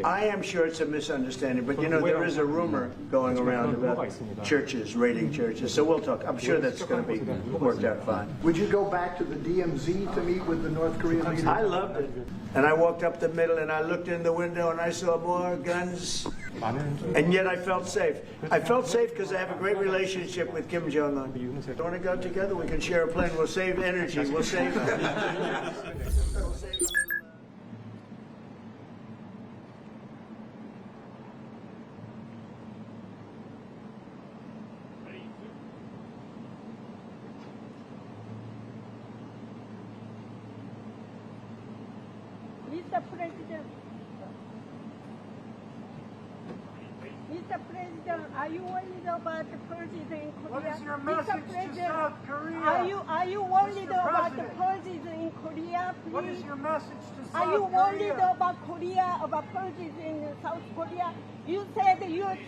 I am sure it's a misunderstanding, but you know, there is a rumor going around about churches raiding churches, so we'll talk. I'm sure that's going to be worked out fine. Would you go back to the DMZ to meet with the North Korean leader? I loved it. And I walked up the middle and I looked in the window and I saw more guns, and yet I felt safe. I felt safe because I have a great relationship with Kim Jong-un. I want to go together, we can share a plane, we'll save energy, we'll save Mr. President, are you worried about the purges in Korea? What is your message to South Korea? Are you worried about the purges in Korea, please? What is your message to South Korea? Are you worried about Korea, about purges in South Korea? You said you are...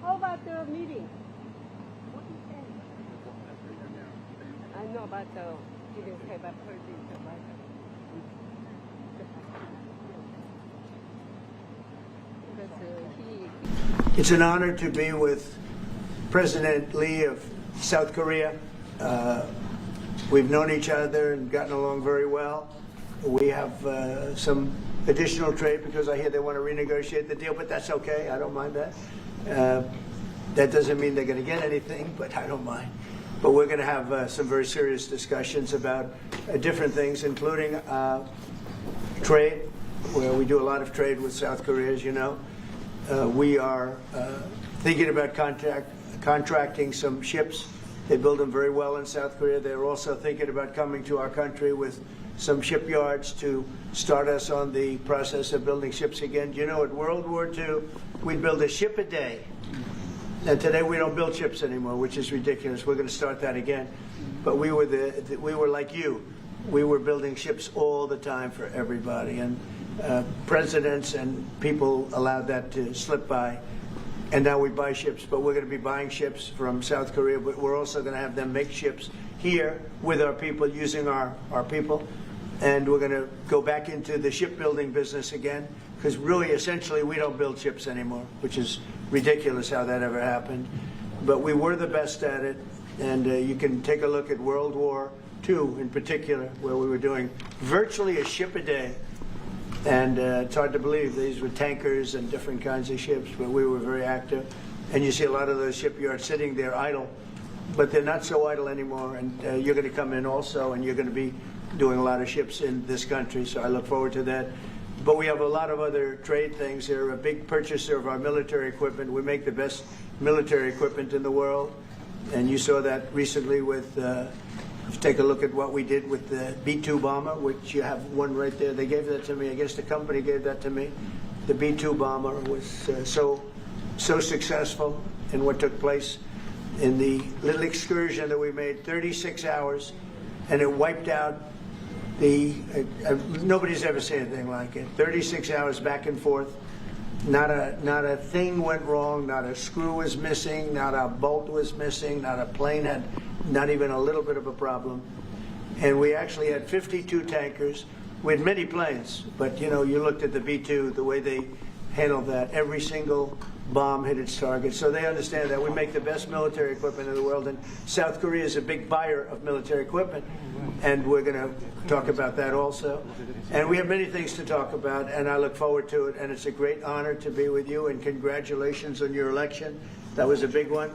How about the meeting? What do you say? I know about the... didn't say about purges, about... It's an honor to be with President Lee of South Korea. We've known each other and gotten along very well. We have some additional trade because I hear they want to renegotiate the deal, but that's okay. I don't mind that. That doesn't mean they're going to get anything, but I don't mind. But we're going to have some very serious discussions about different things, including trade, where we do a lot of trade with South Korea, as you know. We are thinking about contracting some ships. They build them very well in South Korea. They're also thinking about coming to our country with some shipyards to start us on the process of building ships again. You know, at World War II, we'd build a ship a day. And today we don't build ships anymore, which is ridiculous. We're going to start that again. But we were like you. We were building ships all the time for everybody. And presidents and people allowed that to slip by, and now we buy ships. But we're going to be buying ships from South Korea, but we're also going to have them make ships here with our people, using our people, and we're going to go back into the shipbuilding business again, because really, essentially, we don't build ships anymore, which is ridiculous how that ever happened. But we were the best at it, and you can take a look at World War II in particular, where we were doing virtually a ship a day. And it's hard to believe these were tankers and different kinds of ships, but we were very active. And you see a lot of those shipyards sitting there idle, but they're not so idle anymore. And you're going to come in also, and you're going to be doing a lot of ships in this country, so I look forward to that. But we have a lot of other trade things. They're a big purchaser of our military equipment. We make the best military equipment in the world, and you saw that recently with take a look at what we did with the B-2 bomber, which you have one right there. They gave that to me. I guess the company gave that to me. The B-2 bomber was so successful in what took place in the little excursion that we made, 36 hours, and it wiped out the, nobody's ever seen anything like it. 36 hours back and forth. Not a thing went wrong, not a screw was missing, not a bolt was missing, not a plane had not even a little bit of a problem. And we actually had 52 tankers. We had many planes, but you know, you looked at the B-2, the way they handled that. Every single bomb hit its target. So they understand that. We make the best military equipment in the world, and South Korea is a big buyer of military equipment. And we're going to talk about that also. And we have many things to talk about, and I look forward to it. And it's a great honor to be with you, and congratulations on your election. That was a big one,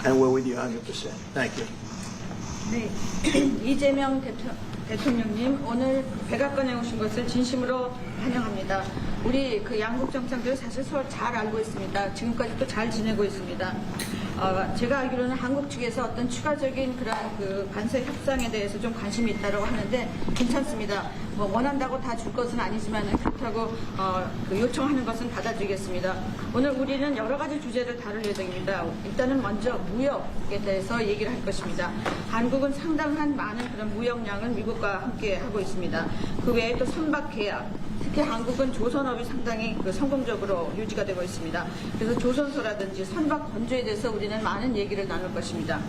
and we're with you 100%. Thank you. 네, 이재명 대통령님 오늘 백악관에 오신 것을 진심으로 환영합니다. 우리 그 양국 정상들 사실 서로 잘 알고 있습니다. 지금까지도 잘 지내고 있습니다. 제가 알기로는 한국 측에서 어떤 추가적인 그런 그 관세 협상에 대해서 좀 관심이 있다고 하는데 괜찮습니다. 뭐 원한다고 다 줄 것은 아니지만 그렇다고 그 요청하는 것은 받아주겠습니다. 오늘 우리는 여러 가지 주제를 다룰 예정입니다. 일단은 먼저 무역에 대해서 얘기를 할 것입니다. 한국은 상당한 많은 그런 무역량을 미국과 함께 하고 있습니다. 그 외에 또 선박 계약, 특히 한국은 조선업이 상당히 그 성공적으로 유지가 되고 있습니다. 그래서 조선소라든지 선박 건조에 대해서 우리는 많은 얘기를 나눌 것입니다.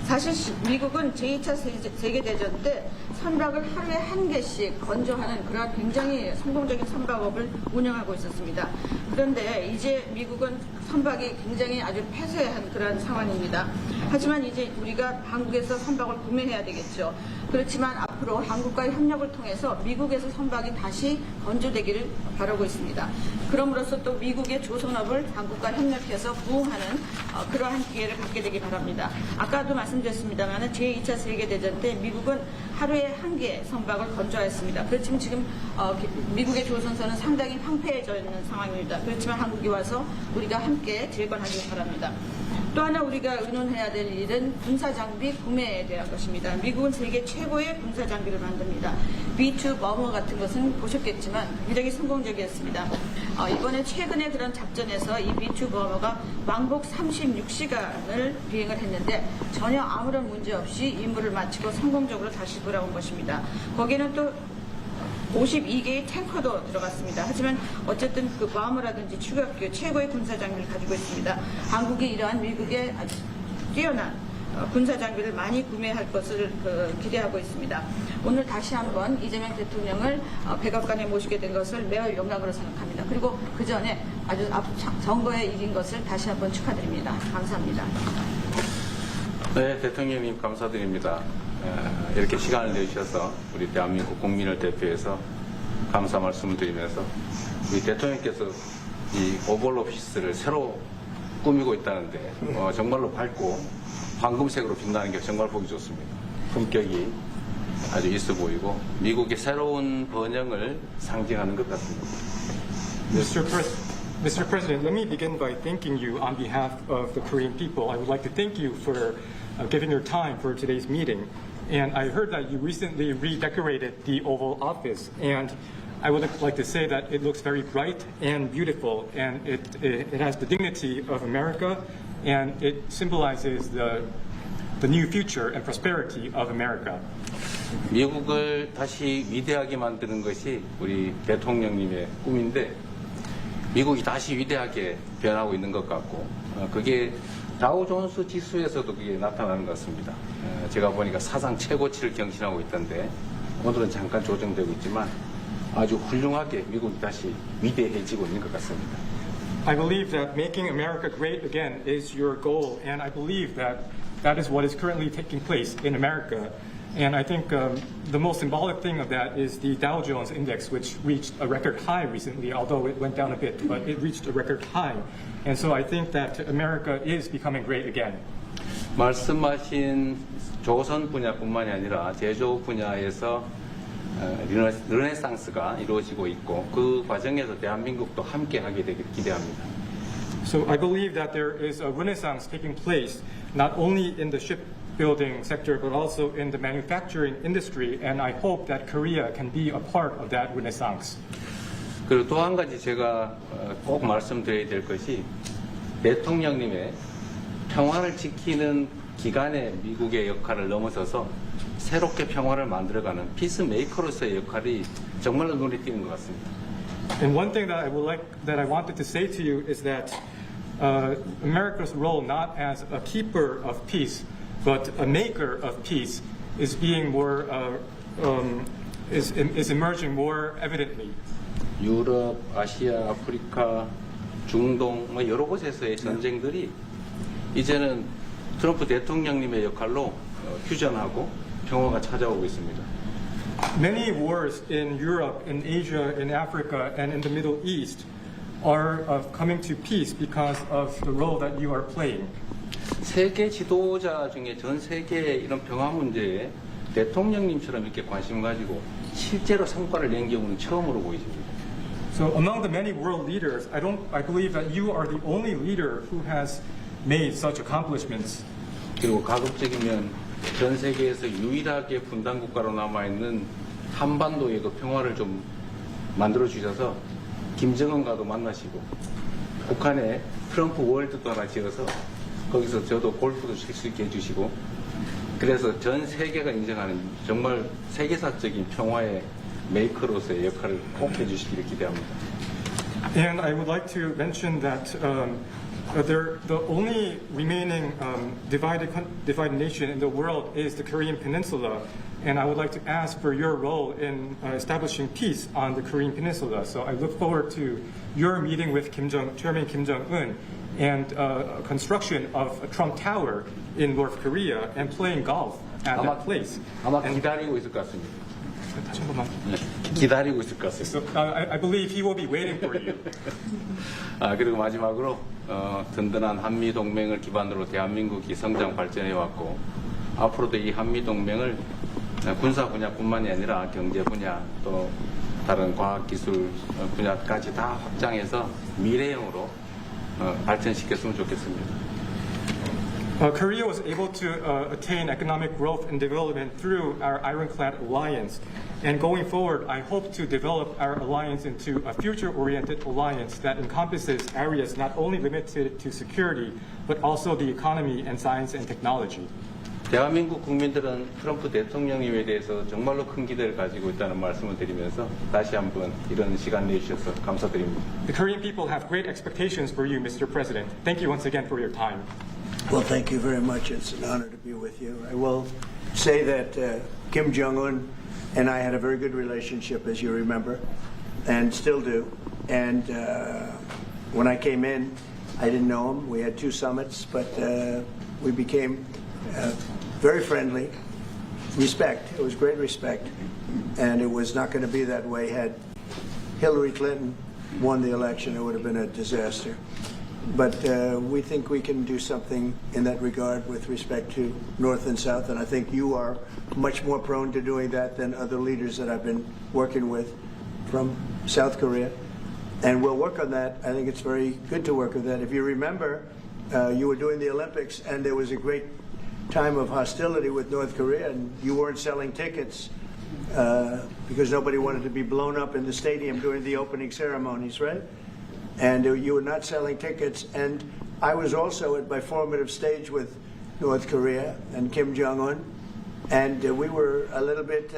사실 미국은 제2차 세계대전 때 선박을 하루에 한 개씩 건조하는 그런 굉장히 성공적인 선박업을 운영하고 있었습니다. 그런데 이제 미국은 선박이 굉장히 아주 폐쇄한 그런 상황입니다. 하지만 이제 우리가 한국에서 선박을 구매해야 되겠죠. 그렇지만 앞으로 한국과의 협력을 통해서 미국에서 선박이 다시 건조되기를 바라고 있습니다. 그럼으로써 또 미국의 조선업을 한국과 협력해서 부흥하는 그러한 기회를 갖게 되기 바랍니다. 아까도 말씀드렸습니다만 제2차 세계대전 때 미국은 하루에 한 개 선박을 건조했습니다. 그렇지만 지금 미국의 조선선은 상당히 황폐해져 있는 상황입니다. 그렇지만 한국이 와서 우리가 함께 재건하기 바랍니다. 또 하나 우리가 의논해야 될 일은 군사장비 구매에 대한 것입니다. 미국은 세계 최고의 군사장비를 만듭니다. B2 버머 같은 것은 보셨겠지만 굉장히 성공적이었습니다. 이번에 최근에 그런 작전에서 이 B2 버머가 왕복 36시간을 비행을 했는데 전혀 아무런 문제 없이 임무를 마치고 성공적으로 다시 돌아온 것입니다. 거기에는 또 52개의 탱커도 들어갔습니다. 하지만 어쨌든 그 버머라든지 추격기 최고의 군사장비를 가지고 있습니다. 한국이 이러한 미국의 아주 뛰어난 군사장비를 많이 구매할 것을 기대하고 있습니다. 오늘 다시 한번 이재명 대통령을 백악관에 모시게 된 것을 매우 영광으로 생각합니다. 그리고 그 전에 아주 선거에 이긴 것을 다시 한번 축하드립니다. 감사합니다. 네, 대통령님 감사드립니다. 이렇게 시간을 내주셔서 우리 대한민국 국민을 대표해서 감사 말씀을 드리면서 우리 대통령께서 이 오벌 오피스를 새로 꾸미고 있다는데 정말로 밝고 황금색으로 빛나는 게 정말 보기 좋습니다. 품격이 아주 있어 보이고 미국의 새로운 번영을 상징하는 것 같습니다. Mr. President, let me begin by thanking you on behalf of the Korean people. I would like to thank you for giving your time for today's meeting. And I heard that you recently redecorated the Oval Office, and I would like to say that it looks very bright and beautiful, and it has the dignity of America, and it symbolizes the new future and prosperity of America. 미국을 다시 위대하게 만드는 것이 우리 대통령님의 꿈인데 미국이 다시 위대하게 변하고 있는 것 같고 그게 다우존스 지수에서도 그게 나타나는 것 같습니다. 제가 보니까 사상 최고치를 경신하고 있던데 오늘은 잠깐 조정되고 있지만 아주 훌륭하게 미국이 다시 위대해지고 있는 것 같습니다. I believe that making America great again is your goal, and I believe that that is what is currently taking place in America. And I think the most symbolic thing of that is the Dow Jones Index, which reached a record high recently, although it went down a bit, but it reached a record high. And so I think that America is becoming great again. 말씀하신 조선 분야뿐만이 아니라 제조 분야에서 르네상스가 이루어지고 있고 그 과정에서 대한민국도 함께 하게 되길 기대합니다. So I believe that there is a renaissance taking place not only in the shipbuilding sector but also in the manufacturing industry, and I hope that Korea can be a part of that renaissance. 그리고 또 한 가지 제가 꼭 말씀드려야 될 것이 대통령님의 평화를 지키는 기간의 미국의 역할을 넘어서서 새롭게 평화를 만들어가는 피스메이커로서의 역할이 정말로 눈에 띄는 것 같습니다. And one thing that I wanted to say to you is that America's role not as a keeper of peace, but a maker of peace, is being more is emerging more evidently. 유럽, 아시아, 아프리카, 중동 여러 곳에서의 전쟁들이 이제는 트럼프 대통령님의 역할로 휴전하고 평화가 찾아오고 있습니다. Many wars in Europe, in Asia, in Africa, and in the Middle East are coming to peace because of the role that you are playing. 세계 지도자 중에 전 세계의 이런 평화 문제에 대통령님처럼 이렇게 관심 가지고 실제로 성과를 낸 경우는 처음으로 보이십니다. So among the many world leaders, I believe that you are the only leader who has made such accomplishments. 그리고 가급적이면 전 세계에서 유일하게 분단 국가로 남아있는 한반도의 그 평화를 좀 만들어 주셔서 김정은과도 만나시고 북한에 트럼프 월드도 하나 지어서 거기서 저도 골프도 칠 수 있게 해주시고 그래서 전 세계가 인정하는 정말 세계사적인 평화의 메이커로서의 역할을 꼭 해주시기를 기대합니다. And I would like to mention that The only remaining divided nation in the world is the Korean Peninsula, and I would like to ask for your role in establishing peace on the Korean Peninsula. So I look forward to your meeting with Chairman Kim Jong-un and construction of a Trump Tower in North Korea and playing golf at that place. 아마 기다리고 있을 것 같습니다. 다시 한 번만. 기다리고 있을 것 같습니다. So I believe he will be waiting for you. 그리고 마지막으로 든든한 한미 동맹을 기반으로 대한민국이 성장 발전해 왔고 앞으로도 이 한미 동맹을 군사 분야뿐만이 아니라 경제 분야 또 다른 과학 기술 분야까지 다 확장해서 미래형으로 발전시켰으면 좋겠습니다. Korea was able to attain economic growth and development through our ironclad alliance. And going forward, I hope to develop our alliance into a future-oriented alliance that encompasses areas not only limited to security, but also the economy and science and technology. 대한민국 국민들은 트럼프 대통령님에 대해서 정말로 큰 기대를 가지고 있다는 말씀을 드리면서 다시 한번 이런 시간 내주셔서 감사드립니다. The Korean people have great expectations for you, Mr. President. Thank you once again for your time. Well, thank you very much. It's an honor to be with you. I will say that Kim Jong-un and I had a very good relationship, as you remember, and still do. And when I came in, I didn't know him. We had 2 summits, but we became very friendly. Respect. It was great respect. And it was not going to be that way had Hillary Clinton won the election. It would have been a disaster. But we think we can do something in that regard with respect to North and South, and I think you are much more prone to doing that than other leaders that I've been working with from South Korea. And we'll work on that. I think it's very good to work on that. If you remember, you were doing the Olympics, and there was a great time of hostility with North Korea, and you weren't selling tickets because nobody wanted to be blown up in the stadium during the opening ceremonies, right? And you were not selling tickets. And I was also at my formative stage with North Korea and Kim Jong-un, and we were a little bit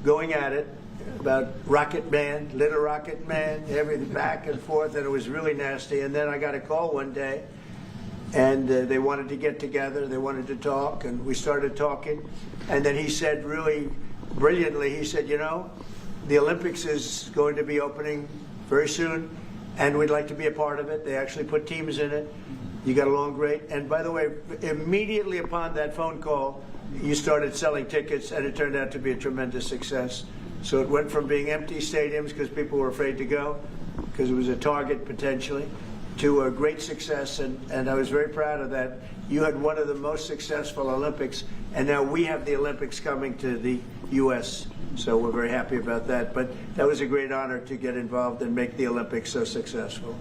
going at it about Rocket Man, Little Rocket Man, everything back and forth, and it was really nasty. And then I got a call one day, and they wanted to get together, they wanted to talk, and we started talking. And then he said really brilliantly, he said, you know, the Olympics is going to be opening very soon, and we'd like to be a part of it. They actually put teams in it. You got along great. And by the way, immediately upon that phone call, you started selling tickets, and it turned out to be a tremendous success. So it went from being empty stadiums because people were afraid to go, because it was a target potentially, to a great success. And I was very proud of that. You had one of the most successful Olympics, and now we have the Olympics coming to the U.S., so we're very happy about that. But that was a great honor to get involved and make the Olympics so successful.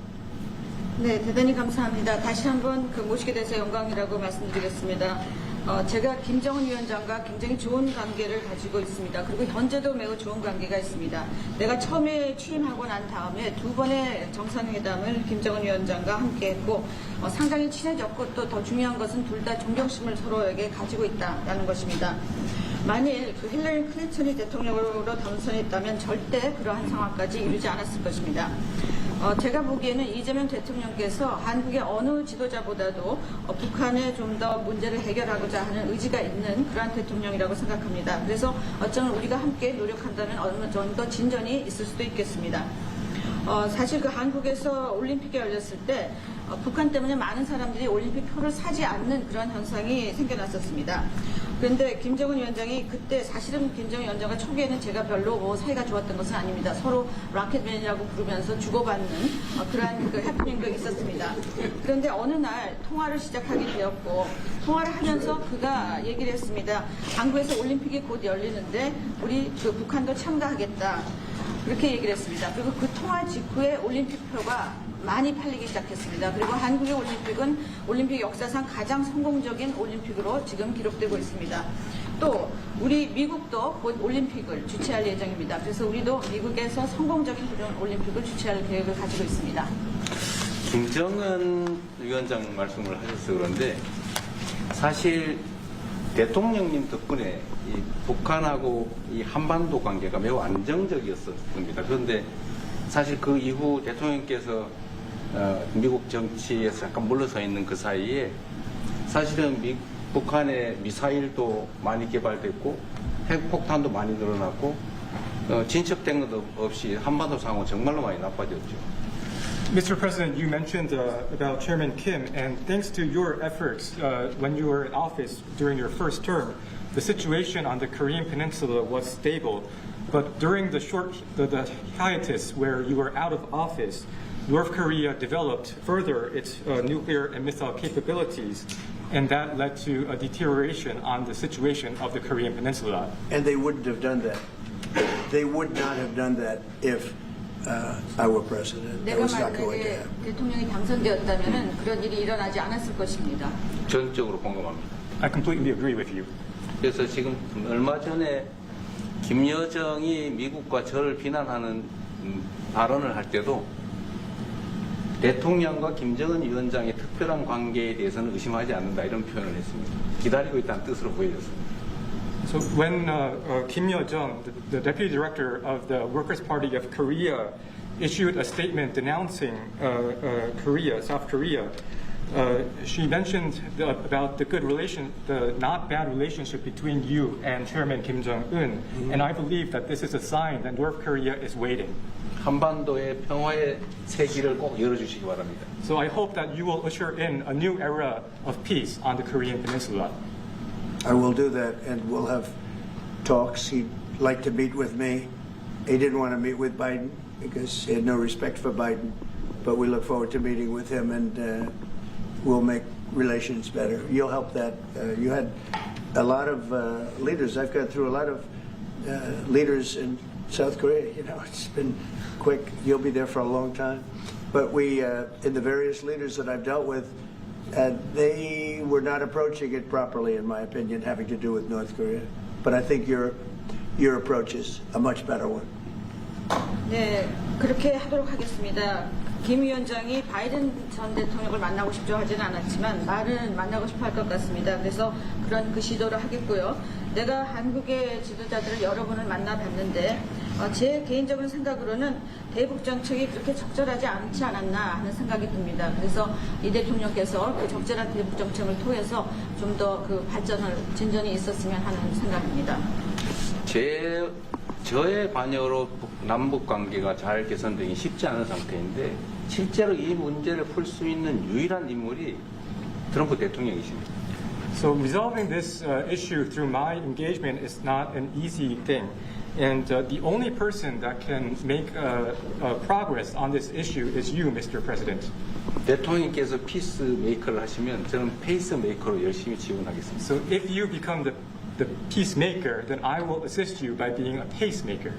네, 대단히 감사합니다. 다시 한번 모시게 돼서 영광이라고 말씀드리겠습니다. 제가 김정은 위원장과 굉장히 좋은 관계를 가지고 있습니다. 그리고 현재도 매우 좋은 관계가 있습니다. 내가 처음에 취임하고 난 다음에 2번의 정상회담을 김정은 위원장과 함께 했고 상당히 친해졌고 또 더 중요한 것은 둘 다 존경심을 서로에게 가지고 있다는 것입니다. 만일 힐러리 클린턴이 대통령으로 당선했다면 절대 그러한 상황까지 이루지 않았을 것입니다. 제가 보기에는 이재명 대통령께서 한국의 어느 지도자보다도 북한에 좀 더 문제를 해결하고자 하는 의지가 있는 그러한 대통령이라고 생각합니다. 그래서 어쩌면 우리가 함께 노력한다면 어느 정도 진전이 있을 수도 있겠습니다. 사실 그 한국에서 올림픽이 열렸을 때 북한 때문에 많은 사람들이 올림픽 표를 사지 않는 그런 현상이 생겨났었습니다. 그런데 김정은 위원장이 그때 사실은 김정은 위원장과 초기에는 제가 별로 사이가 좋았던 것은 아닙니다. 서로 라켓맨이라고 부르면서 주고받는 그러한 그 해프닝도 있었습니다. 그런데 어느 날 통화를 시작하게 되었고 통화를 하면서 그가 얘기를 했습니다. 한국에서 올림픽이 곧 열리는데 우리 그 북한도 참가하겠다. 그렇게 얘기를 했습니다. 그리고 그 통화 직후에 올림픽표가 많이 팔리기 시작했습니다. 그리고 한국의 올림픽은 올림픽 역사상 가장 성공적인 올림픽으로 지금 기록되고 있습니다. 또 우리 미국도 곧 올림픽을 주최할 예정입니다. 그래서 우리도 미국에서 성공적인 그런 올림픽을 주최할 계획을 가지고 있습니다. 김정은 위원장 말씀을 하셔서 그런데 사실 대통령님 덕분에 이 북한하고 이 한반도 관계가 매우 안정적이었습니다. 그런데 사실 그 이후 대통령께서 미국 정치에서 잠깐 물러서 있는 그 사이에 사실은 북한의 미사일도 많이 개발됐고 핵폭탄도 많이 늘어났고 진척된 것 없이 한반도 상황은 정말로 많이 나빠졌죠. Mr. President, you mentioned about Chairman Kim, and thanks to your efforts when you were in office during your first term, the situation on the Korean Peninsula was stable. But during the hiatus where you were out of office, North Korea developed further its nuclear and missile capabilities, and that led to a deterioration on the situation of the Korean Peninsula. And they wouldn't have done that. They would not have done that if I were president. That 내가 was not going to 만약에 happen. 대통령이 당선되었다면 그런 일이 일어나지 않았을 것입니다. 전적으로 공감합니다. I completely agree with you. 그래서 지금 얼마 전에 김여정이 미국과 저를 비난하는 발언을 할 때도 대통령과 김정은 위원장의 특별한 관계에 대해서는 의심하지 않는다 이런 표현을 했습니다. 기다리고 있다는 뜻으로 보여졌습니다. So when Kim Yo-jong, the deputy director of the Workers' Party of Korea, issued a statement denouncing South Korea, she mentioned about the not bad relationship between you and Chairman Kim Jong-un, and I believe that this is a sign that North Korea is waiting. 한반도의 평화의 새 길을 꼭 열어주시기 바랍니다. So I hope that you will usher in a new era of peace on the Korean Peninsula. I will do that, and we'll have talks. He'd like to meet with me. He didn't want to meet with Biden because he had no respect for Biden, but we look forward to meeting with him, and we'll make relations better. You'll help that. You had a lot of leaders. I've gone through a lot of leaders in South Korea. You know, it's been quick. You'll be there for a long time. But we, in the various leaders that I've dealt with, they were not approaching it properly, in my opinion, having to do with North Korea. But I think your approach is a much better one. 네, 그렇게 하도록 하겠습니다. 김 위원장이 바이든 전 대통령을 만나고 싶죠 하지는 않았지만 말은 만나고 싶어 할 것 같습니다. 그래서 그런 그 시도를 하겠고요. 내가 한국의 지도자들을 여러 번을 만나봤는데 제 개인적인 생각으로는 대북 정책이 그렇게 적절하지 않지 않았나 하는 생각이 듭니다. 그래서 이 대통령께서 그 적절한 대북 정책을 통해서 좀 더 그 진전이 있었으면 하는 생각입니다. 저의 관여로 남북 관계가 잘 개선되기 쉽지 않은 상태인데 실제로 이 문제를 풀 수 있는 유일한 인물이 트럼프 대통령이십니다. So resolving this issue through my engagement is not an easy thing. And the only person that can make progress on this issue is you, Mr. President. 대통령께서 피스 메이커를 하시면 저는 페이스 메이커로 열심히 지원하겠습니다. So if you become the peacemaker, then I will assist you by being a pacemaker.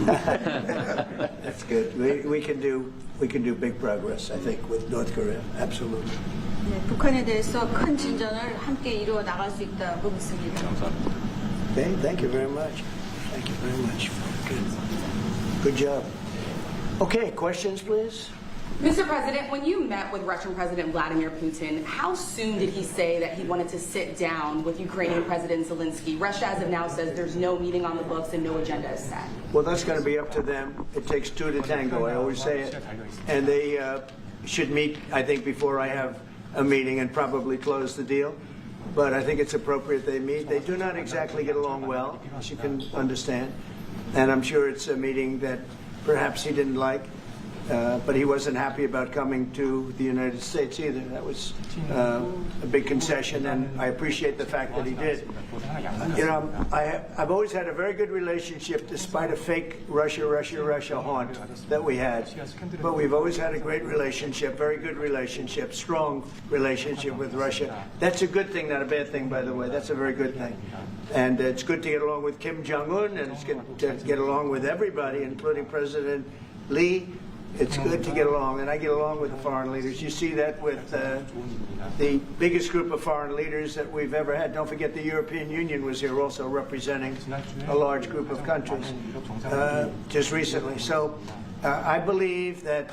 That's good. We can do big progress, I think, with North Korea. Absolutely. 네, 북한에 대해서 큰 진전을 함께 이루어 나갈 수 있다고 믿습니다. 감사합니다. Okay, thank you very much. Thank you very much. Good job. Okay, questions, please? Mr. President, when you met with Russian President Vladimir Putin, how soon did he say that he wanted to sit down with Ukrainian President Zelensky? Russia, as of now, says there's no meeting on the books and no agenda is set. Well, that's going to be up to them. It takes two to tango, I always say it. And they should meet, I think, before I have a meeting and probably close the deal. But I think it's appropriate they meet. They do not exactly get along well, as you can understand. And I'm sure it's a meeting that perhaps he didn't like. But he wasn't happy about coming to the United States either. That was a big concession, and I appreciate the fact that he did. You know, I've always had a very good relationship, despite a fake Russia haunt that we had. But we've always had a great relationship, very good relationship, strong relationship with Russia. That's a good thing, not a bad thing, by the way. That's a very good thing. And it's good to get along with Kim Jong-un, and it's good to get along with everybody, including President Lee. It's good to get along, and I get along with the foreign leaders. You see that with the biggest group of foreign leaders that we've ever had. Don't forget the European Union was here also representing a large group of countries just recently. So I believe that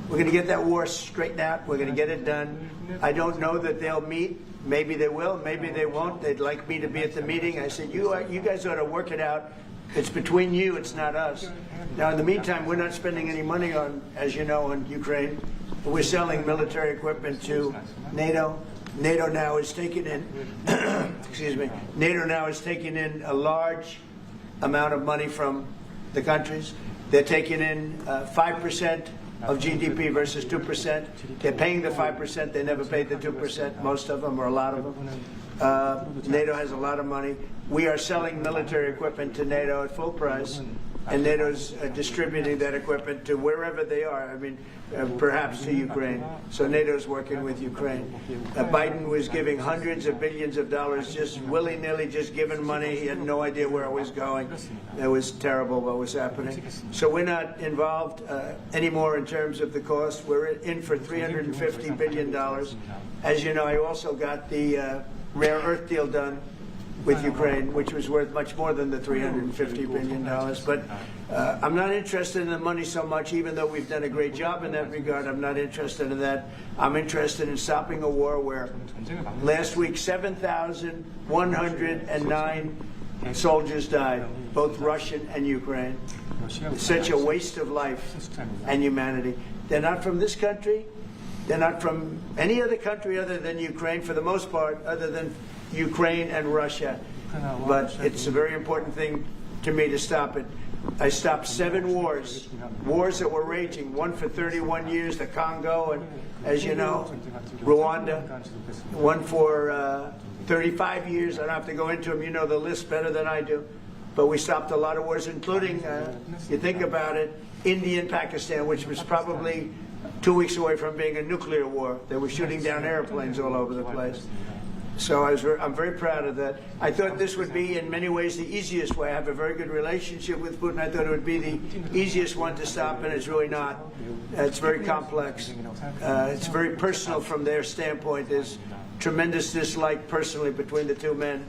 we're going to get that war straightened out. We're going to get it done. I don't know that they'll meet maybe they will, maybe they won't. They'd like me to be at the meeting. I said, you guys ought to work it out. It's between you, it's not us. Now, in the meantime, we're not spending any money on, as you know, on Ukraine. We're selling military equipment to NATO. NATO now is taking in, excuse me, NATO now is taking in a large amount of money from the countries. They're taking in 5% of GDP versus 2%. They're paying the 5%. They never paid the 2%, most of them, or a lot of them. NATO has a lot of money. We are selling military equipment to NATO at full price, and NATO's distributing that equipment to wherever they are. I mean, perhaps to Ukraine. So NATO's working with Ukraine. Biden was giving hundreds of billions of dollars, just willy-nilly, just giving money. He had no idea where it was going. It was terrible what was happening. So we're not involved anymore in terms of the cost. We're in for $350 billion. As you know, I also got the rare earth deal done with Ukraine, which was worth much more than the $350 billion. But I'm not interested in the money so much, even though we've done a great job in that regard. I'm not interested in that. I'm interested in stopping a war where last week 7,109 soldiers died, both Russian and Ukraine. It's such a waste of life and humanity. They're not from this country. They're not from any other country other than Ukraine, for the most part, other than Ukraine and Russia. But it's a very important thing to me to stop it. I stopped 7 wars that were raging, one for 31 years, the Congo, and as you know, Rwanda, one for 35 years. I don't have to go into them. You know the list better than I do. But we stopped a lot of wars, including, you think about it, India and Pakistan, which was probably 2 weeks away from being a nuclear war. They were shooting down airplanes all over the place. So I'm very proud of that. I thought this would be, in many ways, the easiest way. I have a very good relationship with Putin. I thought it would be the easiest one to stop, and it's really not. It's very complex. It's very personal from their standpoint. There's tremendous dislike personally between the two men,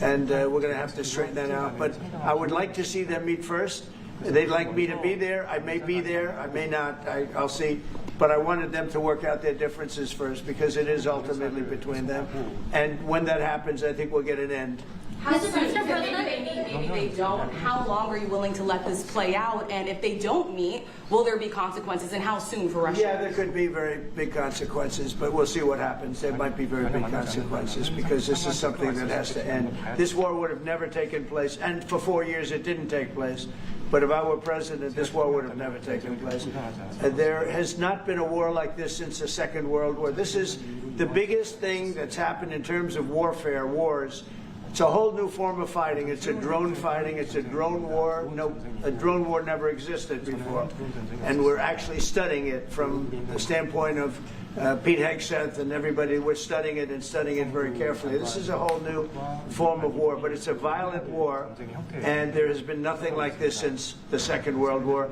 and we're going to have to straighten that out. But I would like to see them meet first. They'd like me to be there. I may be there. I may not. I'll see. But I wanted them to work out their differences first, because it is ultimately between them. And when that happens, I think we'll get an end. How soon? Maybe they meet, maybe they don't. How long are you willing to let this play out? And if they don't meet, will there be consequences? And how soon for Russia? Yeah, there could be very big consequences, but we'll see what happens. There might be very big consequences, because this is something that has to end. This war would have never taken place, and for 4 years it didn't take place. But if I were president, this war would have never taken place. There has not been a war like this since the Second World War. This is the biggest thing that's happened in terms of warfare, wars. It's a whole new form of fighting. It's a drone fighting. It's a drone war. No, a drone war never existed before. And we're actually studying it from the standpoint of Pete Hegseth and everybody. We're studying it and studying it very carefully. This is a whole new form of war, but it's a violent war, and there has been nothing like this since the Second World War.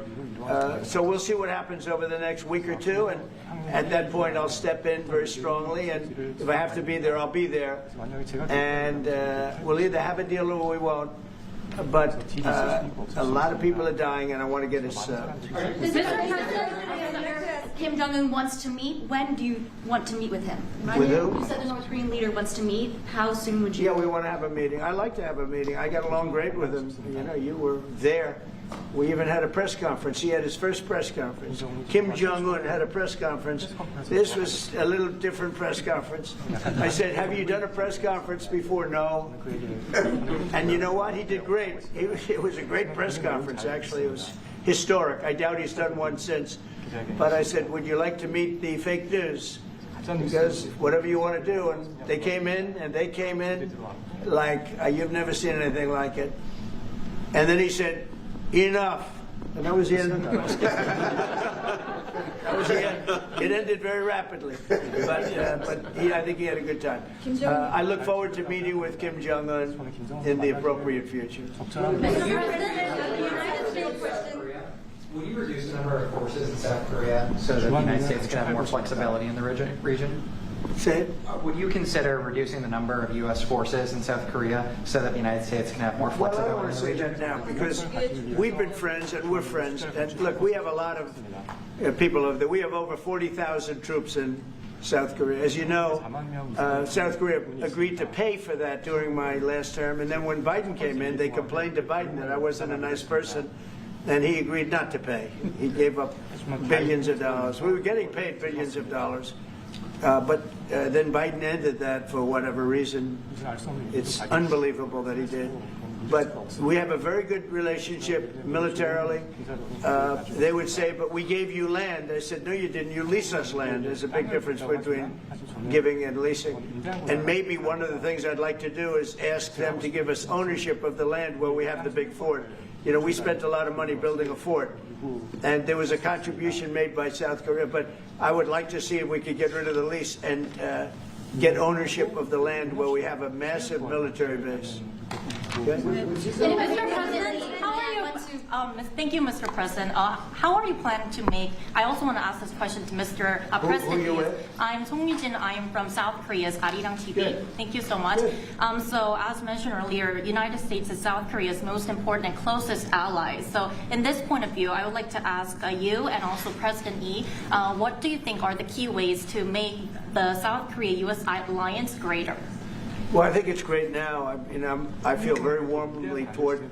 So we'll see what happens over the next week or two, and at that point I'll step in very strongly, and if I have to be there, I'll be there. And we'll either have a deal or we won't. But a lot of people are dying, and I want to get us... Mr. President, Kim Jong-un wants to meet. When do you want to meet with him? With who? You said the North Korean leader wants to meet. How soon would you? Yeah, we want to have a meeting. I like to have a meeting. I got along great with him. You know, you were there. We even had a press conference. He had his first press conference. Kim Jong-un had a press conference. This was a little different press conference. I said, have you done a press conference before? No. And you know what? He did great. It was a great press conference, actually. It was historic. I doubt he's done one since. But I said, would you like to meet the fake news? Because whatever you want to do. And they came in like you've never seen anything like it. And then he said, enough. And that was the end of the press conference. That was the end. It ended very rapidly. But I think he had a good time. I look forward to meeting with Kim Jong-un in the appropriate future. Will you reduce the number of forces in South Korea so that the United States can have more flexibility in the region? Say it. Would you consider reducing the number of U.S. forces in South Korea so that the United States can have more Well, I don't flexibility want in to the say region? that now, because we've been friends and we're friends. And look, we have a lot of people over there. We have over 40,000 troops in South Korea. As you know, South Korea agreed to pay for that during my last term, and then when Biden came in, they complained to Biden that I wasn't a nice person, and he agreed not to pay. He gave up billions of dollars. We were getting paid billions of dollars, but then Biden ended that for whatever reason. It's unbelievable that he did. But we have a very good relationship militarily. They would say, but we gave you land. I said, no, you didn't. You lease us land. There's a big difference between giving and leasing. And maybe one of the things I'd like to do is ask them to give us ownership of the land where we have the big fort. You know, we spent a lot of money building a fort, and there was a contribution made by South Korea, but I would like to see if we could get rid of the lease and get ownership of the land where we have a massive military base. Okay? Mr. President, how are you? Thank you, Mr. President. How are you planning to make? I also want to ask this question to Mr. President. Who are you with? I'm Song Mi-jin. I am from South Korea's Arirang TV. Good. Thank you so much. So, as mentioned earlier, United States is South Korea's most important and closest ally. So, in this point of view, I would like to ask you and also President Lee, what do you think are the key ways to make the South Korea-U.S. alliance greater? Well, I think it's great now. I feel very warmly toward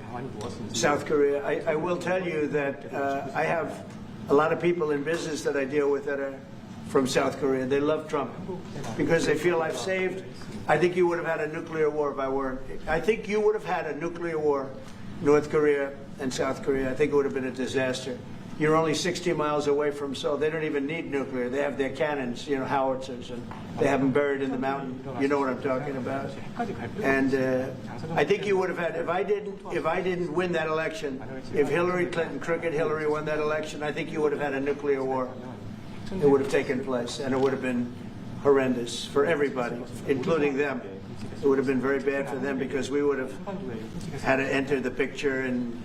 South Korea. I will tell you that I have a lot of people in business that I deal with that are from South Korea. They love Trump because they feel I've saved. I think you would have had a nuclear war if I weren't. I think you would have had a nuclear war, North Korea and South Korea. I think it would have been a disaster. You're only 60 miles away from Seoul. They don't even need nuclear. They have their cannons, you know, howitzers, and they have them buried in the mountain. You know what I'm talking about. And I think you would have had, if I didn't win that election, if Hillary Clinton, crooked Hillary, won that election, I think you would have had a nuclear war. It would have taken place, and it would have been horrendous for everybody, including them. It would have been very bad for them because we would have had to enter the picture, and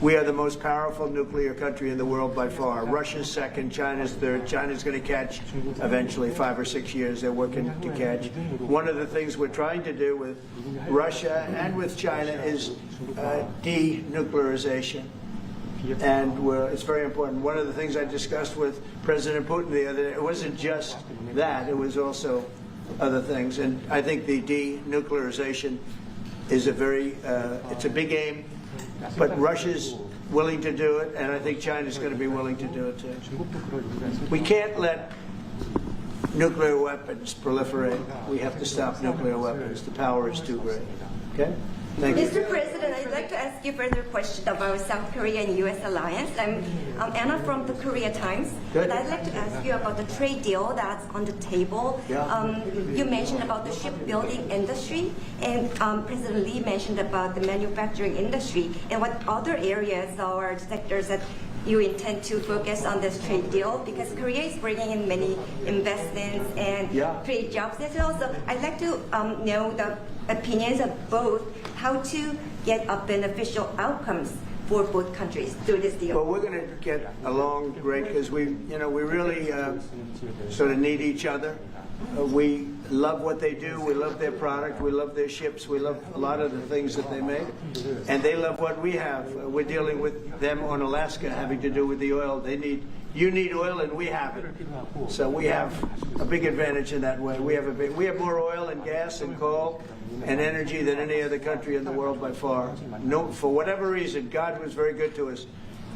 we are the most powerful nuclear country in the world by far. Russia's second, China's third. China's going to catch eventually, 5 or 6 years. They're working to catch. One of the things we're trying to do with Russia and with China is denuclearization. And it's very important. One of the things I discussed with President Putin the other day, it wasn't just that, it was also other things. And I think the denuclearization is it's a big aim. But Russia's willing to do it, and I think China's going to be willing to do it too. We can't let nuclear weapons proliferate. We have to stop nuclear weapons. The power is too great. Okay? Thank you. Mr. President, I'd like to ask you further question about South Korea and U.S. alliance. I'm Anna from the Korea Times. Good. And I'd like to ask you about the trade deal that's on the table. Yeah. You mentioned about the shipbuilding industry, and President Lee mentioned about the manufacturing industry. And what other areas or sectors that you intend to focus on this trade deal? Because Korea is bringing in many investments and create jobs as well. So I'd like to know the opinions of both, how to get a beneficial outcomes for both countries through this deal. Well, we're going to get along great because we really sort of need each other. We love what they do. We love their product. We love their ships. We love a lot of the things that they make. And they love what we have. We're dealing with them on Alaska having to do with the oil. You need oil and we have it. So we have a big advantage in that way. We have more oil and gas and coal and energy than any other country in the world by far. No, for whatever reason, God was very good to us.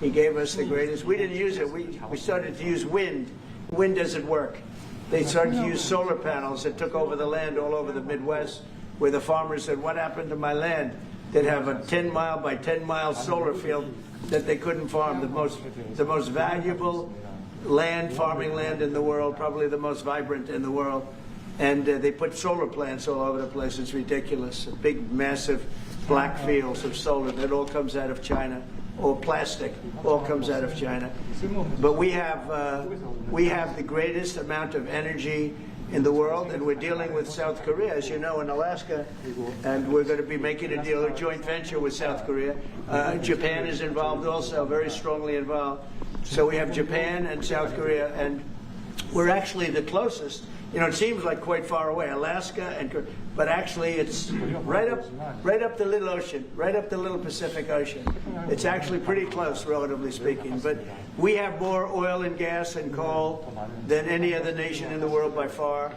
He gave us the greatest. We didn't use it. We started to use wind. Wind doesn't work. They started to use solar panels that took over the land all over the Midwest, where the farmers said, what happened to my land? They'd have a 10-mile by 10-mile solar field that they couldn't farm, the most valuable farming land in the world, probably the most vibrant in the world. And they put solar plants all over the place. It's ridiculous. Big, massive black fields of solar that all comes out of China, or plastic, all comes out of China. But we have the greatest amount of energy in the world, and we're dealing with South Korea, as you know, in Alaska, and we're going to be making a deal, a joint venture with South Korea. Japan is involved also, very strongly involved. So we have Japan and South Korea, and we're actually the closest. You know, it seems like quite far away. Alaska and but actually it's right up the little ocean, right up the little Pacific Ocean. It's actually pretty close, relatively speaking. But we have more oil and gas and coal than any other nation in the world by far,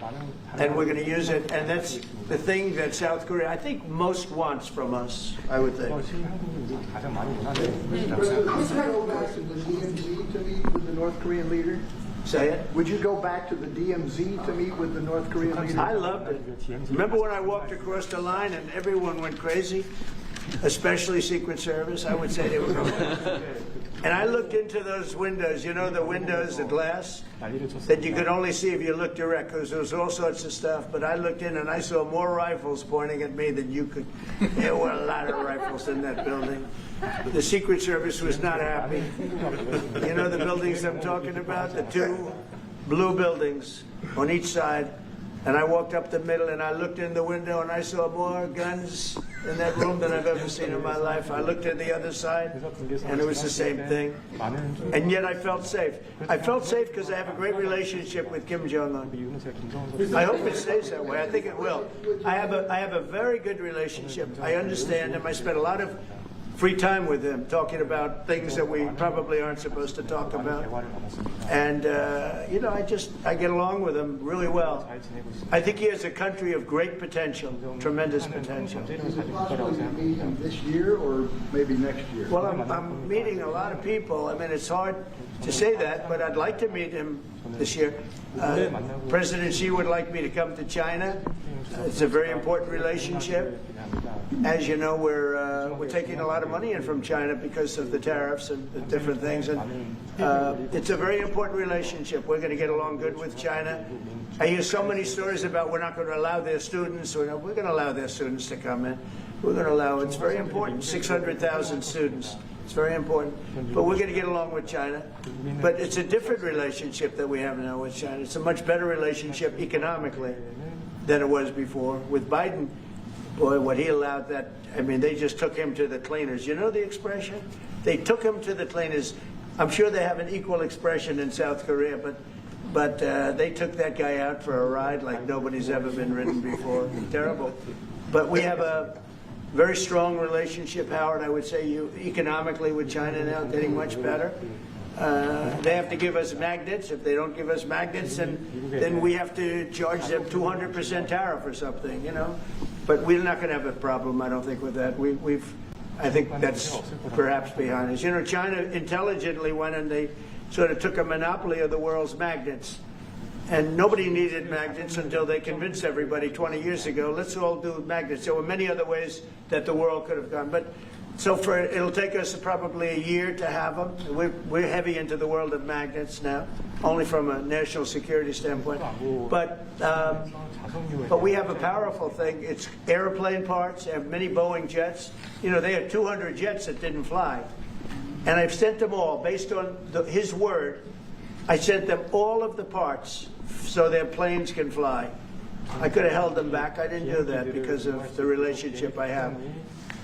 and we're going to use it. And that's the thing that South Korea, I think, most wants from us, I would think. President, would you go back to the DMZ to meet with the North Korean leader? Say it. Would you go back to the DMZ to meet with the North Korean leader? I loved it. Remember when I walked across the line and everyone went crazy? Especially Secret Service, I would say they were going. And I looked into those windows, you know, the windows, the glass, that you could only see if you looked direct, because there was all sorts of stuff. But I looked in and I saw more rifles pointing at me than you could. There were a lot of rifles in that building. The Secret Service was not happy. You know the buildings I'm talking about? The two blue buildings on each side. And I walked up the middle and I looked in the window and I saw more guns in that room than I've ever seen in my life. I looked at the other side and it was the same thing. And yet I felt safe. I felt safe because I have a great relationship with Kim Jong-un. I hope it stays that way. I think it will. I have a very good relationship. I understand him. I spent a lot of free time with him, talking about things that we probably aren't supposed to talk about. And, you know, I get along with him really well. I think he has a country of great potential, tremendous potential. Is it possible to meet him this year or maybe next year? Well, I'm meeting a lot of people. I mean, it's hard to say that, but I'd like to meet him this year. President Xi would like me to come to China. It's a very important relationship. As you know, we're taking a lot of money in from China because of the tariffs and the different things, and it's a very important relationship. We're going to get along good with China. I hear so many stories about we're not going to allow their students. We're going to allow their students to come in. We're going to allow. It's very important. 600,000 students. It's very important. But we're going to get along with China. But it's a different relationship that we have now with China. It's a much better relationship economically than it was before. With Biden, boy, what he allowed that, I mean, they just took him to the cleaners. You know the expression? They took him to the cleaners. I'm sure they have an equal expression in South Korea, but they took that guy out for a ride like nobody's ever been ridden before. Terrible. But we have a very strong relationship, Howard, I would say, economically with China now, getting much better. They have to give us magnets. If they don't give us magnets, then we have to charge them 200% tariff or something, you know. But we're not going to have a problem, I don't think, with that. I think that's perhaps behind us. You know, China intelligently went and they sort of took a monopoly of the world's magnets. And nobody needed magnets until they convinced everybody 20 years ago, let's all do magnets. There were many other ways that the world could have gone. But so it'll take us probably a year to have them. We're heavy into the world of magnets now, only from a national security standpoint. But we have a powerful thing. It's airplane parts. They have many Boeing jets. You know, they had 200 jets that didn't fly. And I've sent them all, based on his word, I sent them all of the parts so their planes can fly. I could have held them back. I didn't do that because of the relationship I have.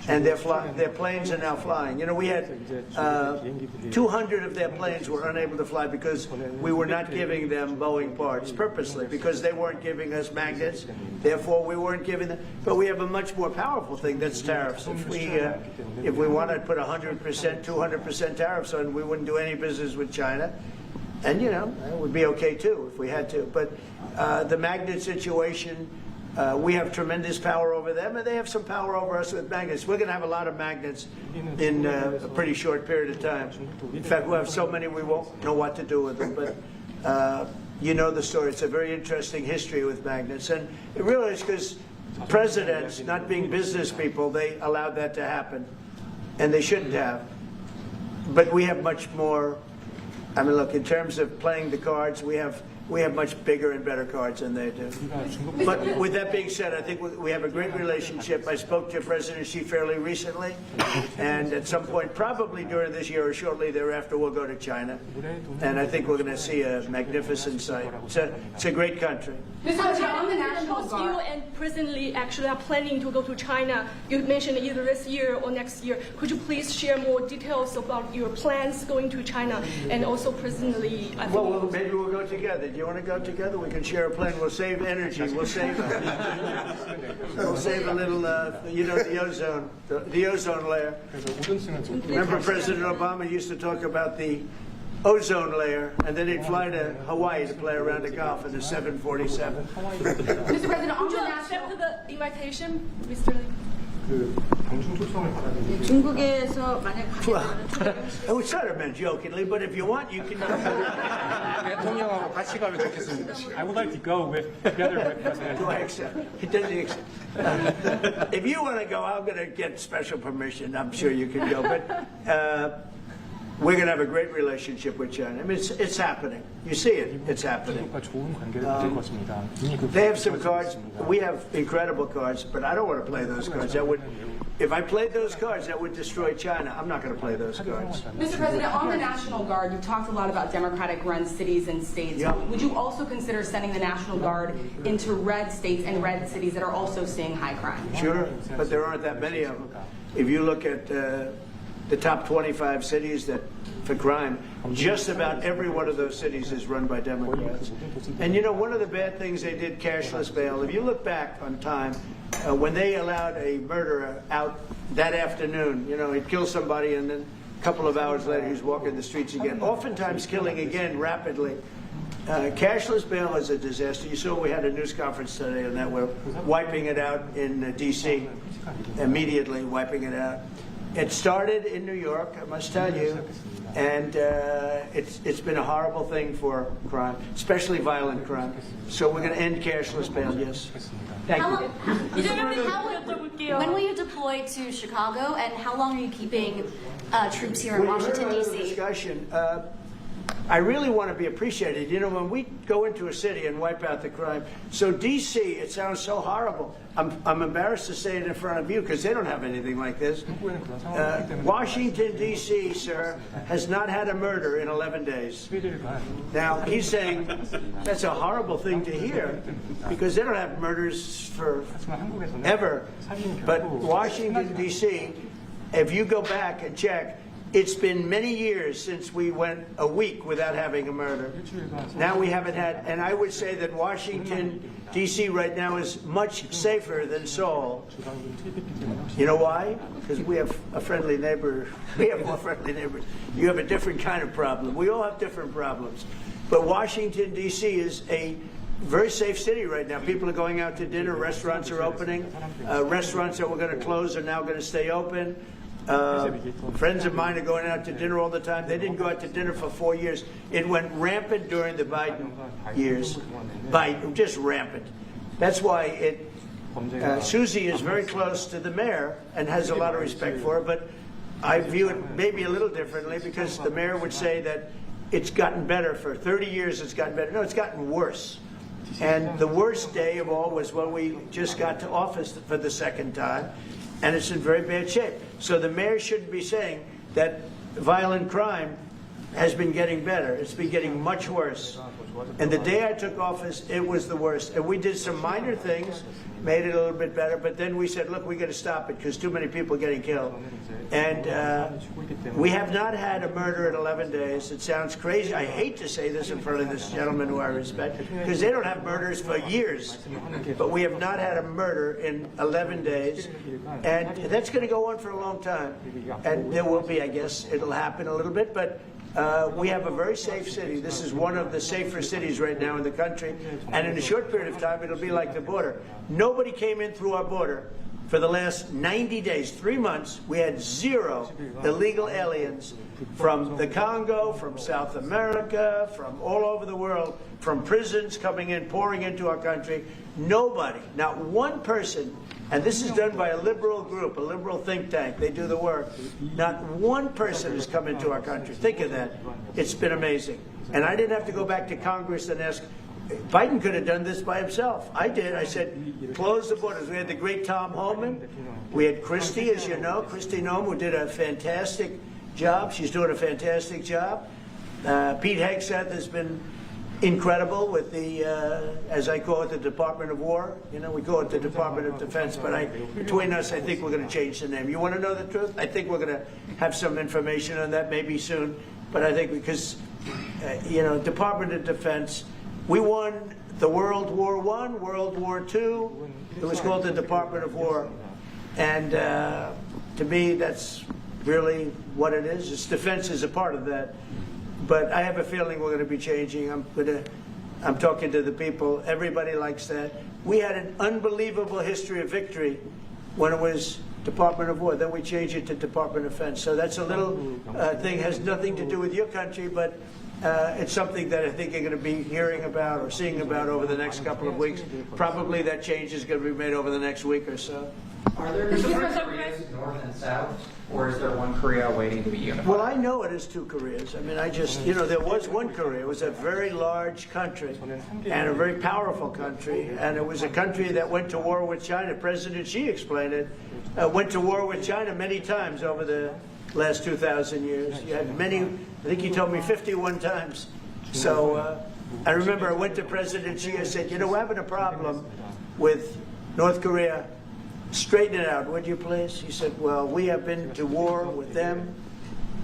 And their planes are now flying. You know, we had 200 of their planes were unable to fly because we were not giving them Boeing parts purposely, because they weren't giving us magnets. Therefore, we weren't giving them. But we have a much more powerful thing, that's tariffs. If we want to put 100%, 200% tariffs on, we wouldn't do any business with China. And, you know, it would be okay, too, if we had to. But the magnet situation, we have tremendous power over them, and they have some power over us with magnets. We're going to have a lot of magnets in a pretty short period of time. In fact, we'll have so many we won't know what to do with them. But you know the story. It's a very interesting history with magnets. And it really is because presidents, not being business people, they allowed that to happen. And they shouldn't have. But we have much more. I mean, look, in terms of playing the cards, we have much bigger and better cards than they do. But with that being said, I think we have a great relationship. I spoke to President Xi fairly recently, and at some point, probably during this year or shortly thereafter, we'll go to China. And I think we're going to see a magnificent sight. It's a great country. Mr. on the National Guard, you and President Lee actually are planning to go to China. You mentioned either this year or next year. Could you please share more details about your plans going to China and also President Lee? Well, maybe we'll go together. Do you want to go together? We can share a plane. We'll save energy. We'll save a little, the ozone layer. Remember President Obama used to talk about the ozone layer, and then he'd fly to Hawaii to play around the Gulf in a 747. Mr. President, on Would the you national... accept the invitation, Mr. Lee? 중국에서 만약 I was sort of meant jokingly, but if you want, you can come. 대통령하고 같이 가면 좋겠습니다. I would like to go together with President. Do I accept? He doesn't accept. If you want to go, I'm going to get special permission. I'm sure you can go, but we're going to have a great relationship with China. I mean, it's happening. You see it. It's happening. They have some cards. We have incredible cards, but I don't want to play those cards. If I played those cards, that would destroy China. I'm not going to play those cards. Mr. President, on the National Guard, you've talked a lot about Democratic-run cities and states. Yeah. Would you also consider sending the National Guard into red states and red cities that are also seeing high crime? Sure, but there aren't that many of them. If you look at the top 25 cities for crime, just about every one of those cities is run by Democrats. And you know, one of the bad things they did, cashless bail, if you look back on time, when they allowed a murderer out that afternoon, you know, he'd kill somebody and then a couple of hours later he's walking the streets again, oftentimes killing again rapidly. Cashless bail is a disaster. You saw we had a news conference today on that. We're wiping it out in D.C., immediately wiping it out. It started in New York, I must tell you, and it's been a horrible thing for crime, especially violent crime. So we're going to end cashless bail, yes. Thank you. When will you deploy to Chicago, and how long are you keeping troops here in Washington, D.C.? Discussion. I really want to be appreciated. You know, when we go into a city and wipe out the crime, so D.C., it sounds so horrible. I'm embarrassed to say it in front of you because they don't have anything like this. Washington, D.C., sir, has not had a murder in 11 days. Now, he's saying that's a horrible thing to hear because they don't have murders for ever. But Washington, D.C., if you go back and check, it's been many years since we went a week without having a murder. Now we haven't had, and I would say that Washington, D.C. right now is much safer than Seoul. You know why? Because we have a friendly neighbor. We have more friendly neighbors. You have a different kind of problem. We all have different problems. But Washington, D.C. is a very safe city right now. People are going out to dinner. Restaurants are opening. Restaurants that were going to close are now going to stay open. Friends of mine are going out to dinner all the time. They didn't go out to dinner for 4 years. It went rampant during the Biden years. Just rampant. That's why Susie is very close to the mayor and has a lot of respect for her, but I view it maybe a little differently because the mayor would say that it's gotten better. For 30 years it's gotten better. No, it's gotten worse. And the worst day of all was when we just got to office for the second time, and it's in very bad shape. So the mayor shouldn't be saying that violent crime has been getting better. It's been getting much worse. And the day I took office, it was the worst. And we did some minor things, made it a little bit better, but then we said, look, we got to stop it because too many people are getting killed. And we have not had a murder in 11 days. It sounds crazy. I hate to say this in front of this gentleman who I respect because they don't have murders for years. But we have not had a murder in 11 days. And that's going to go on for a long time. And there will be, I guess, it'll happen a little bit, but we have a very safe city. This is one of the safer cities right now in the country. And in a short period of time, it'll be like the border. Nobody came in through our border. For the last 90 days, 3 months, we had 0 illegal aliens from the Congo, from South America, from all over the world, from prisons coming in, pouring into our country. Nobody, not one person, and this is done by a liberal group, a liberal think tank. They do the work. Not one person has come into our country. Think of that. It's been amazing. And I didn't have to go back to Congress and ask. Biden could have done this by himself. I did. I said, close the borders. We had the great Tom Homan. We had Christie, as you know, Christie Noem, who did a fantastic job. She's doing a fantastic job. Pete Hegseth has been incredible with the, as I call it, the Department of War. You know, we call it the Department of Defense, but between us, I think we're going to change the name. You want to know the truth? I think we're going to have some information on that maybe soon, but I think because, you know, Department of Defense we won the World War I, World War II. It was called the Department of War. And to me, that's really what it is. Its defense is a part of that. But I have a feeling we're going to be changing. I'm talking to the people. Everybody likes that. We had an unbelievable history of victory when it was Department of War. Then we changed it to Department of Defense. So that's a little thing, has nothing to do with your country, but it's something that I think you're going to be hearing about or seeing about over the next couple of weeks. Probably that change is going to be made over the next week or so. Are there different Koreas, North and South, or is there one Korea waiting to be unified? Well, I know it is two Koreas. I mean, there was one Korea. It was a very large country and a very powerful country. And it was a country that went to war with China. President Xi explained it. Went to war with China many times over the last 2,000 years. You had many, I think he told me 51 times. So I remember I went to President Xi. I said, we're having a problem with North Korea. Straighten it out, would you please? He said, well, we have been to war with them.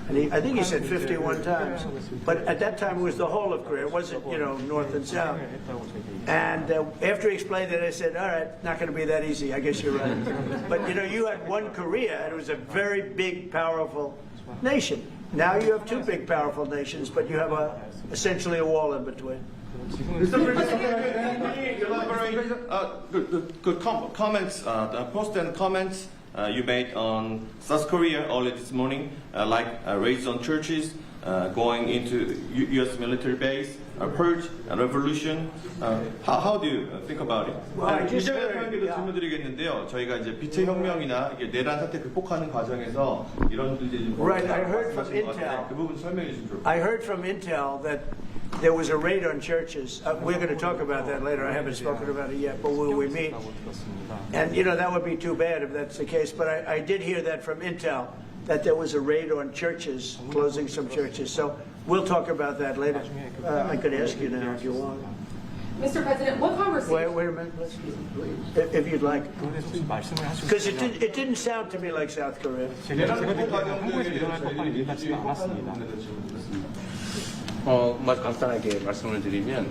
And I think he said 51 times. But at that time, it was the whole of Korea. It wasn't, North and South. And after he explained it, I said, all right, not going to be that easy. I guess you're right. But, you had one Korea, and it was a very big, powerful nation. Now you have two big, powerful nations, but you have essentially a wall in between. Mr. President, elaborate comments, the post and comments you made on South Korea early this morning, like raids on churches, going into U.S. military base, purge, revolution. How do you think about it? 이재명 대통령께도 질문드리겠는데요. 저희가 이제 빛의 혁명이나 내란 사태 극복하는 과정에서 이런 문제들이 좀 Right, I heard from Intel. 그 부분 설명해 주시면 좋을 것 같아요. I heard from Intel that there was a raid on churches. We're going to talk about that later. I haven't spoken about it yet, but when we meet. And, that would be too bad if that's the case. But I did hear that from Intel, that there was a raid on churches, closing some churches. So we'll talk about that later. I could ask you now if you want. Mr. President, what conversation? Wait a minute, please. If you'd like. Because it didn't sound to me like South Korea. 아주 간단하게 말씀을 드리면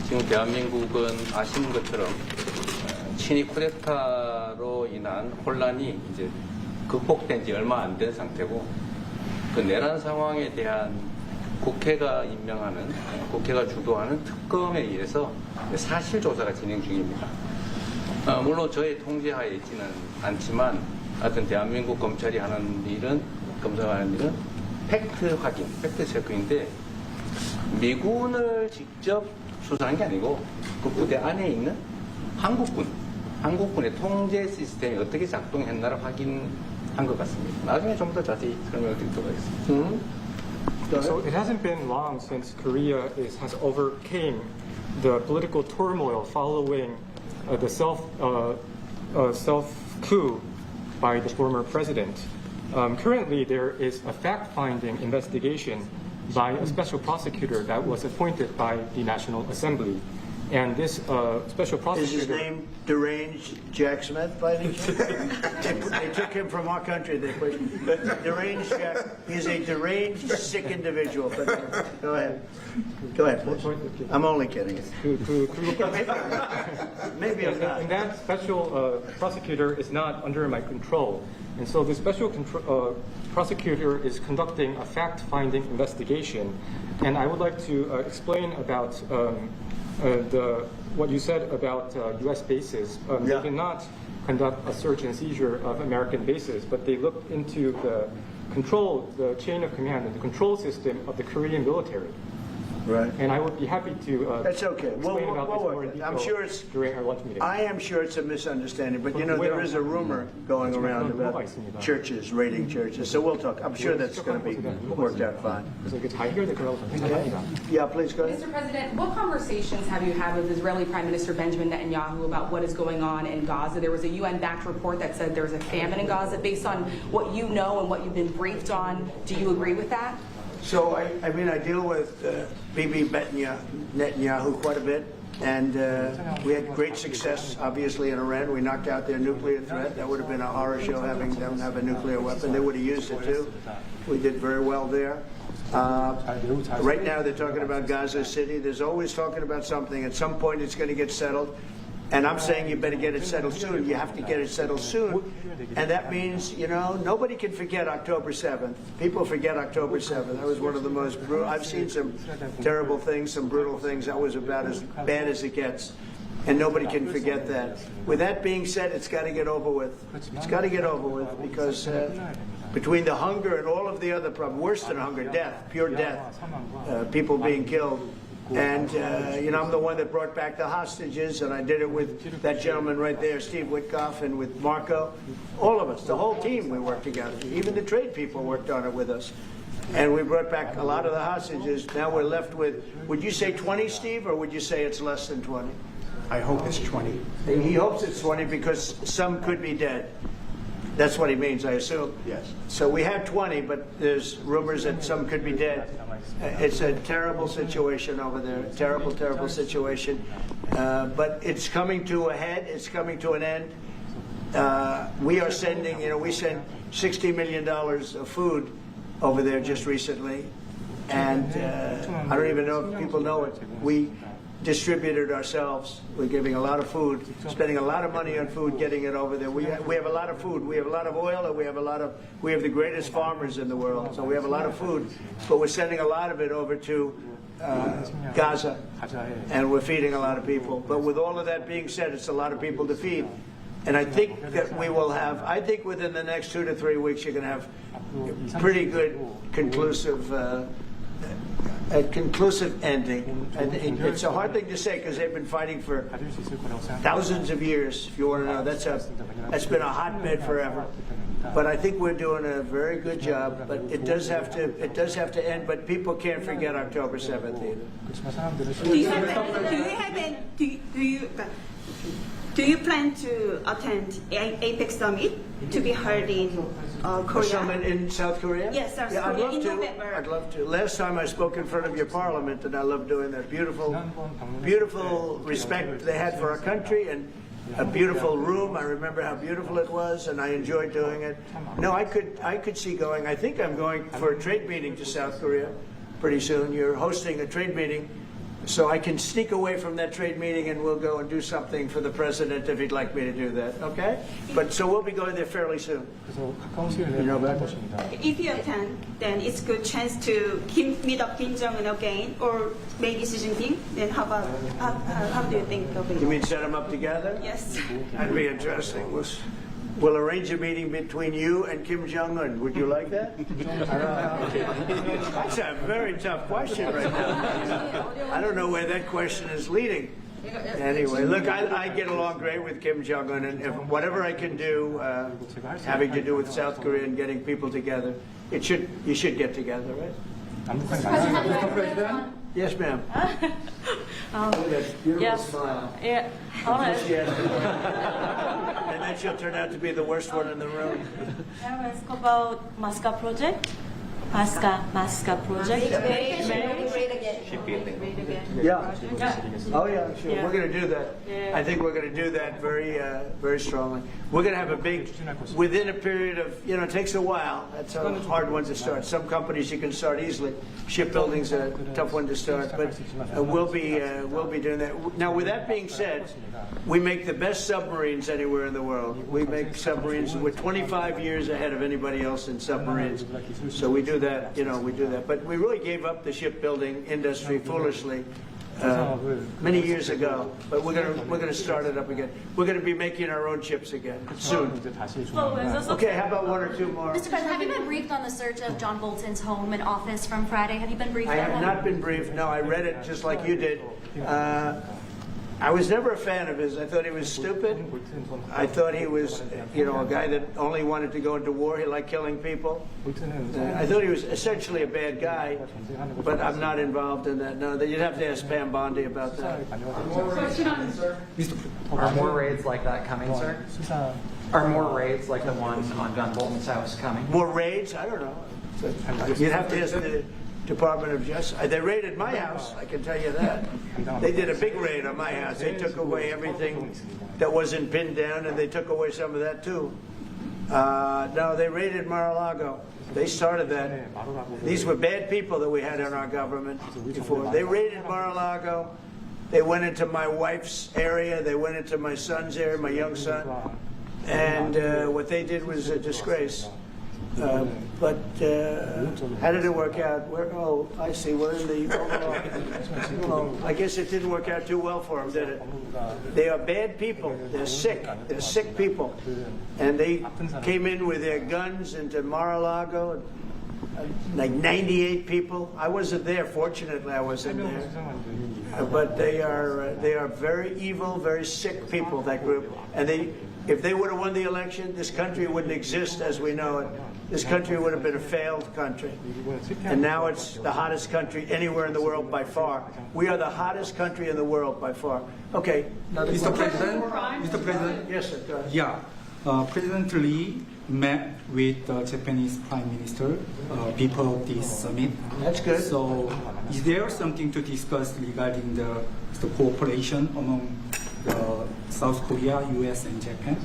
지금 대한민국은 아시는 것처럼 친위 쿠데타로 인한 혼란이 이제 극복된 지 얼마 안 된 상태고 그 내란 상황에 대한 국회가 임명하는 국회가 주도하는 특검에 의해서 사실 조사가 진행 중입니다. 물론 저의 통제하에 있지는 않지만 하여튼 대한민국 검찰이 하는 일은 팩트 확인, 팩트 체크인데 미군을 직접 수사한 게 아니고 그 부대 안에 있는 한국군의 통제 시스템이 어떻게 작동했나를 확인한 것 같습니다. 나중에 좀 더 자세히 설명을 드리도록 하겠습니다. So it hasn't been long since Korea has overcame the political turmoil following the self-coup by the former president. Currently, there is a fact-finding investigation by a special prosecutor that was appointed by the National Assembly. And this special prosecutor... Is his name Deranged Jack Smith, by any chance? They took him from our country. But Deranged Jack, he's a deranged, sick individual. But go ahead. Go ahead, please. I'm only kidding. Maybe I'm not. And that special prosecutor is not under my control. And so the special prosecutor is conducting a fact-finding investigation. And I would like to explain about what you said about U.S. bases. They did not conduct a search and seizure of American bases, but they looked into the chain of command and the control system of the Korean military. Right. And I would be happy to That's okay. explain about this more in detail I'm sure it's, during our lunch meeting. I am sure it's a misunderstanding, but there is a rumor going around about churches, raiding churches. So we'll talk. I'm sure that's going to be worked out fine. Okay. Yeah, please go ahead. Mr. President, what conversations have you had with Israeli Prime Minister Benjamin Netanyahu about what is going on in Gaza? There was a UN-backed report that said there's a famine in Gaza. Based on what you know and what you've been briefed on, do you agree with that? So, I deal with Bibi Netanyahu quite a bit, and we had great success, obviously, in Iran. We knocked out their nuclear threat. That would have been a horror show having them have a nuclear weapon. They would have used it, too. We did very well there. Right now they're talking about Gaza City. There's always talking about something. At some point it's going to get settled. And I'm saying you better get it settled soon. You have to get it settled soon. And that means, you know, nobody can forget October 7th. People forget October 7th. That was one of the most brutal. I've seen some terrible things, some brutal things. That was about as bad as it gets. And nobody can forget that. With that being said, it's got to get over with. It's got to get over with because between the hunger and all of the other problems, worse than hunger, death, pure death, people being killed. And, you know, I'm the one that brought back the hostages, and I did it with that gentleman right there, Steve Witkoff, and with Marco. All of us, the whole team, we worked together. Even the trade people worked on it with us. And we brought back a lot of the hostages. Now we're left with, would you say 20, Steve, or would you say it's less than 20? I hope it's 20. He hopes it's 20 because some could be dead. That's what he means, I assume. Yes. So we have 20, but there's rumors that some could be dead. It's a terrible situation over there. Terrible, terrible situation. But it's coming to a head. It's coming to an end. We are sending, you know, we sent $60 million of food over there just recently. And I don't even know if people know it. We distributed ourselves. We're giving a lot of food, spending a lot of money on food, getting it over there. We have a lot of food. We have a lot of oil, and we have the greatest farmers in the world. So we have a lot of food, but we're sending a lot of it over to Gaza, and we're feeding a lot of people. But with all of that being said, it's a lot of people to feed. And I think that we will have, I think within the next 2 to 3 weeks, you're going to have pretty good conclusive a conclusive ending. And it's a hard thing to say because they've been fighting for thousands of years. If you want to know, that's been a hotbed forever. But I think we're doing a very good job. But it does have to end. But people can't forget October 7th either. Do you plan to attend APEC summit to be held in Korea? A summit in South Korea? Yes, South yeah, Korea I'd love in to. November. I'd love to. Last time I spoke in front of your parliament, and I love doing that. Beautiful respect they had for our country, and a beautiful room. I remember how beautiful it was, and I enjoyed doing it. No, I could see going. I think I'm going for a trade meeting to South Korea pretty soon. You're hosting a trade meeting. So I can sneak away from that trade meeting and we'll go and do something for the president if he'd like me to do that, okay? But so we'll be going there fairly soon. You know about that? If you attend, then it's a good chance to meet up Kim Jong-un again, or maybe Xi Jinping. Then how do you think of it? You mean set them up together? Yes. That'd be interesting. We'll arrange a meeting between you and Kim Jong-un. Would you like that? That's a very tough question right now. I don't know where that question is leading. Anyway, look, I get along great with Kim Jong-un, and if whatever I can do having to do with South Korea and getting people together, you should get together, right? Yes, ma'am. Beautiful yes. smile. Yeah. All right. And then she'll turn out to be the worst one in the room. I will ask about Masca project. Masca project. Shipbuilding. Yeah. Oh yeah, sure. Yeah. We're going to do that. Yeah. I think we're going to do that very strongly. We're going to have a big, within a period of, you know, it takes a while. That's a hard one to start. Some companies you can start easily. Shipbuilding's a tough one to start, but we'll be doing that. Now, with that being said, we make the best submarines anywhere in the world. We make submarines. We're 25 years ahead of anybody else in submarines. So we do that, you know, we do that. But we really gave up the shipbuilding industry foolishly many years ago. But we're gonna start it up again. We're gonna be making our own ships again soon. Okay, how about one or two more? Mr. President, have you been briefed on the search of John Bolton's home and office from Friday? Have you been briefed on that? I have not been briefed. No, I read it just like you did. I was never a fan of his. I thought he was stupid. I thought he was, you know, a guy that only wanted to go into war. He liked killing people. I thought he was essentially a bad guy, but I'm not involved in that. No, you'd have to ask Pam Bondi about that. Are more raids like that coming, sir? Are more raids like the one on John Bolton's house coming? More raids? I don't know. You'd have to ask the Department of Justice. They raided my house, I can tell you that. They did a big raid on my house. They took away everything that wasn't pinned down, and they took away some of that too. No, they raided Mar-a-Lago. They started that. These were bad people that we had in our government before. They raided Mar-a-Lago. They went into my wife's area. They went into my son's area, my young son. And what they did was a disgrace. But how did it work out? Oh, I see. We're in the. I guess it didn't work out too well for them, did it? They are bad people. They're sick. They're sick people, and they came in with their guns into Mar-a-Lago. Like 98 people. I wasn't there. Fortunately, I wasn't there. But they are very evil, very sick people. That group, and if they would have won the election, this country wouldn't exist as we know it. This country would have been a failed country. And now it's the hottest country anywhere in the world by far. We are the hottest country in the world by far. Okay. Mr. President? Yes, sir. Go ahead. Yeah. President Lee met with the Japanese Prime Minister before this summit. That's good. So is there something to discuss regarding the cooperation among South Korea, U.S., and Japan?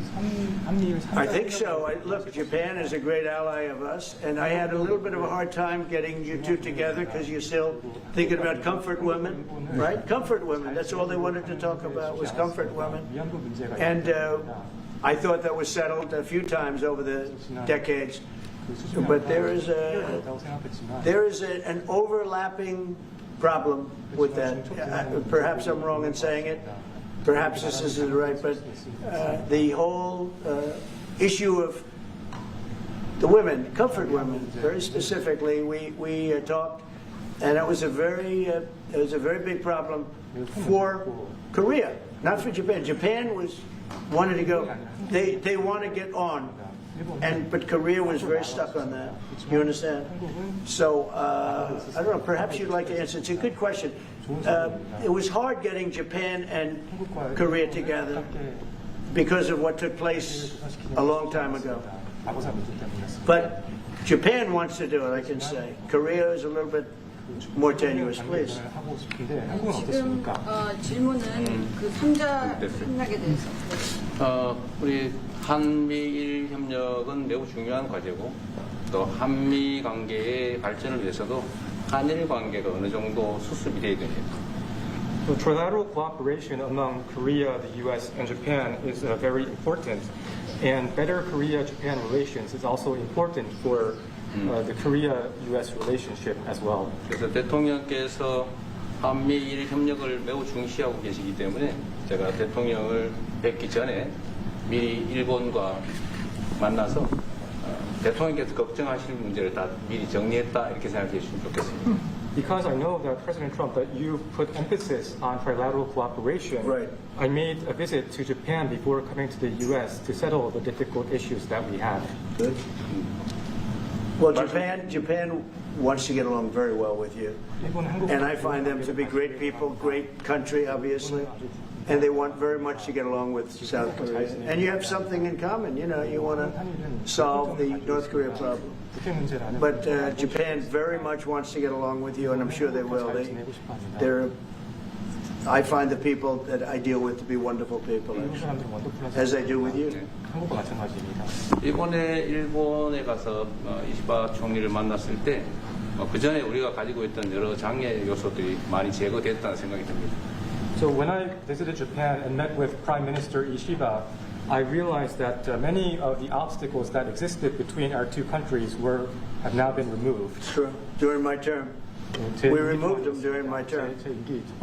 I think so. Look, Japan is a great ally of us, and I had a little bit of a hard time getting you two together because you're still thinking about comfort women, right? Comfort women. That's all they wanted to talk about was comfort women. And I thought that was settled a few times over the decades. But there is an overlapping problem with that. Perhaps I'm wrong in saying it. Perhaps this isn't right, but the whole issue of the women, comfort women, very specifically, we talked, and it was a very big problem for Korea, not for Japan. Japan wanted to go. They want to get on, but Korea was very stuck on that. You understand? So I don't know. Perhaps you'd like to answer. It's a good question. It was hard getting Japan and Korea together because of what took place a long time ago. But Japan wants to do it, I can say. Korea is a little bit more tenuous, please. 지금 질문은 그 3자 협약에 대해서. 우리 한미일 협력은 매우 중요한 과제고 또 한미 관계의 발전을 위해서도 한일 관계가 어느 정도 수습이 돼야 됩니다. The trilateral cooperation among Korea, the U.S., and Japan is very important, and better Korea-Japan relations is also important for the Korea-U.S. relationship as well. 그래서 대통령께서 한미일 협력을 매우 중시하고 계시기 때문에 제가 대통령을 뵙기 전에 미리 일본과 만나서 대통령께서 걱정하실 문제를 다 미리 정리했다 이렇게 생각해 주시면 좋겠습니다. Because I know that President Trump, that you put emphasis on trilateral cooperation, right. I made a visit to Japan before coming to the U.S. to settle the difficult issues that we have. Good. Well, Japan wants to get along very well with you, and I find them to be great people, great country, obviously. And they want very much to get along with South Korea. And you have something in common. You know, you want to solve the North Korea problem. But Japan very much wants to get along with you, and I'm sure they will. I find the people that I deal with to be wonderful people, as I do with you. 이번에 일본에 가서 이시바 총리를 만났을 때 그 전에 우리가 가지고 있던 여러 장애 요소들이 많이 제거됐다는 생각이 듭니다. So when I visited Japan and met with Prime Minister Ishiba, I realized that many of the obstacles that existed between our two countries have now been removed. True. During my term. We removed them during my term.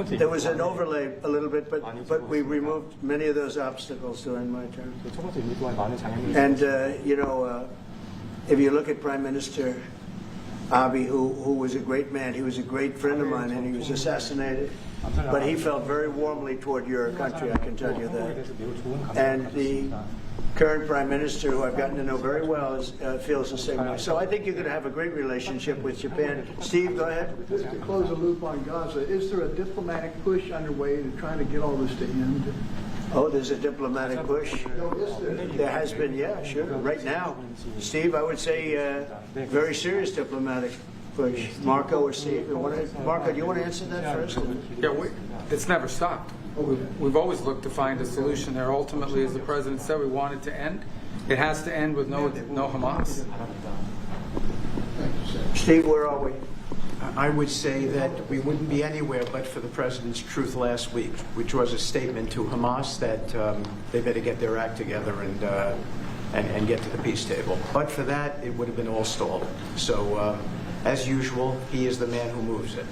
There was an overlay a little bit, but we removed many of those obstacles during my term. And, if you look at Prime Minister Abe, who was a great man, he was a great friend of mine, and he was assassinated. But he felt very warmly toward your country, I can tell you that. And the current Prime Minister, who I've gotten to know very well, feels the same way. So I think you're going to have a great relationship with Japan. Steve, go ahead. Just to close the loop on Gaza, is there a diplomatic push underway to try to get all this to end? Oh, there's a diplomatic push. There has been, yeah, sure. Right now, Steve, I would say very serious diplomatic push. Marco or Steve, Marco, do you want to answer that first? Yeah, it's never stopped. We've always looked to find a solution there. Ultimately, as the President said, we want it to end. It has to end with no Hamas. Steve, where are we? I would say that we wouldn't be anywhere but for the president's truth last week, which was a statement to Hamas that they better get their act together and get to the peace table. But for that, it would have been all stalled. So, as usual, he is the man who moves it.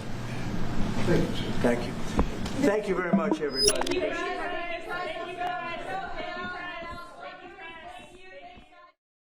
Thank you. Thank you very much, everybody. Thank you, guys.